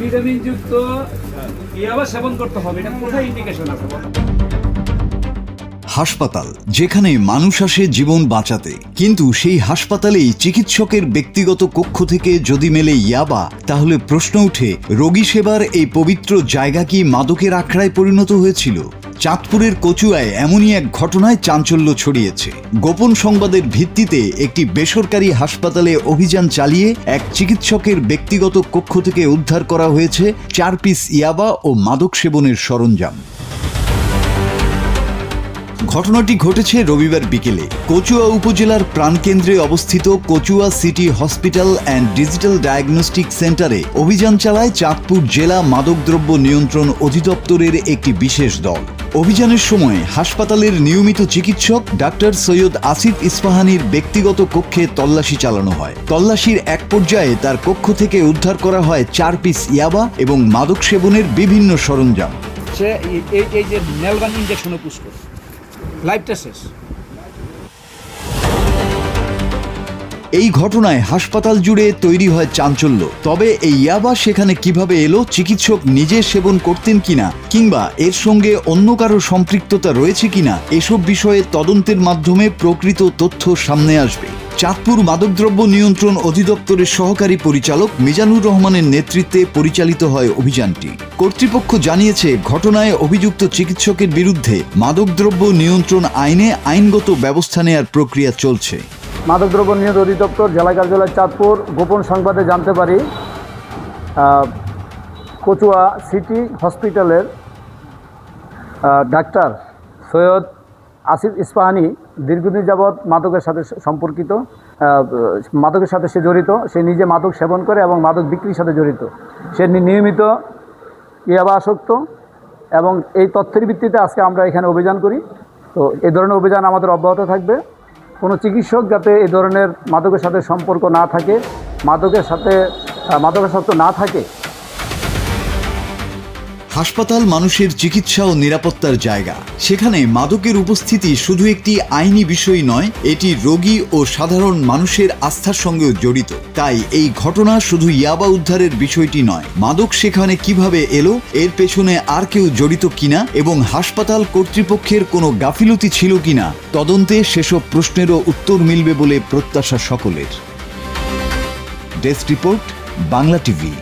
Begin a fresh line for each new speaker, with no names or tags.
Vitamin যুক্ত ইয়াবা সেবন করতে হবে, এটা কোথায় ইন্ডিকেশন আছে?
হাসপাতাল, যেখানে মানুষ আসে জীবন বাঁচাতে, কিন্তু সেই হাসপাতালেই চিকিৎসকের ব্যক্তিগত কক্ষ থেকে যদি মেলে ইয়াবা, তাহলে প্রশ্ন উঠে রোগী সেবার এই পবিত্র জায়গা কি মাদকের আখড়ায় পরিণত হয়েছিল? চাঁদপুরের কচুয়ায় এমনই এক ঘটনায় চাঞ্চল্য ছড়িয়েছে। গোপন সংবাদের ভিত্তিতে একটি বেসরকারি হাসপাতালে অভিযান চালিয়ে এক চিকিৎসকের ব্যক্তিগত কক্ষ থেকে উদ্ধার করা হয়েছে 4 পিস ইয়াবা ও মাদক সেবনের সরঞ্জাম। ঘটনাটি ঘটেছে রবিবার বিকেলে কচুয়া উপজেলার প্রাণকেন্দ্রে অবস্থিত Kachua city hospital and digital diagnostic সেন্টারে অভিযান চালায় চাঁদপুর জেলা মাদকদ্রব্য নিয়ন্ত্রণ অধিদপ্তরের একটি বিশেষ দল। অভিযানের সময় হাসপাতালের নিয়মিত চিকিৎসক ডাক্তার সৈয়দ আসিফ ইস্পাহানির ব্যক্তিগত কক্ষে তল্লাশি চালানো হয়। তল্লাশির এক পর্যায়ে তার কক্ষ থেকে উদ্ধার করা হয় 4 পিস ইয়াবা এবং মাদক সেবনের বিভিন্ন সরঞ্জাম।
সে এই যে নেলবান ইনজেকশনে পুশ করে লাইফটা শেষ।
এই ঘটনায় হাসপাতাল জুড়ে তৈরি হয় চাঞ্চল্য। তবে এই ইয়াবা সেখানে কিভাবে এলো, চিকিৎসক নিজে সেবন করতেন কিনা কিংবা এর সঙ্গে অন্য কারো সম্পৃক্ততা রয়েছে কিনা, এসব বিষয়ে তদন্তের মাধ্যমে প্রকৃত তথ্য সামনে আসবে। চাঁদপুর মাদকদ্রব্য নিয়ন্ত্রণ অধিদপ্তরের সহকারী পরিচালক মিজানুর রহমানের নেতৃত্বে পরিচালিত হয় অভিযানটি। কর্তৃপক্ষ জানিয়েছে, ঘটনায় অভিযুক্ত চিকিৎসকের বিরুদ্ধে মাদকদ্রব্য নিয়ন্ত্রণ আইনে আইনগত ব্যবস্থা নেওয়ার প্রক্রিয়া চলছে।
মাদকদ্রব্য নিয়ন্ত্রণ অধিদপ্তর জেলা কার্যালয় চাঁদপুর গোপন সংবাদে জানতে পারি কচুয়া সিটি হসপিটালের ডাক্তার সৈয়দ আসিফ ইস্পাহানি দীর্ঘদিন যাবৎ মাদকের সাথে সম্পর্কিত, মাদকের সাথে সে জড়িত। সে নিজে মাদক সেবন করে এবং মাদক বিক্রির সাথে জড়িত। সে নিয়মিত ইয়াবা আসক্ত এবং এই তথ্যের ভিত্তিতে আজকে আমরা এখানে অভিযান করি। তো এই ধরনের অভিযান আমাদের অব্যাহত থাকবে। কোনো চিকিৎসক যাতে এই ধরনের মাদকের সাথে সম্পর্ক না থাকে, মাদকাসক্ত না থাকে।
হাসপাতাল মানুষের চিকিৎসা ও নিরাপত্তার জায়গা। সেখানে মাদকের উপস্থিতি শুধু একটি আইনি বিষয় নয়, এটি রোগী ও সাধারণ মানুষের আস্থার সঙ্গেও জড়িত। তাই এই ঘটনা শুধু ইয়াবা উদ্ধারের বিষয়টি নয়, মাদক সেখানে কিভাবে এলো, এর পেছনে আর কেউ জড়িত কিনা এবং হাসপাতাল কর্তৃপক্ষের কোনো গাফিলতি ছিল কিনা, তদন্তে সেসব প্রশ্নেরও উত্তর মিলবে বলে প্রত্যাশা সকলের। Desk report, Bangla TV.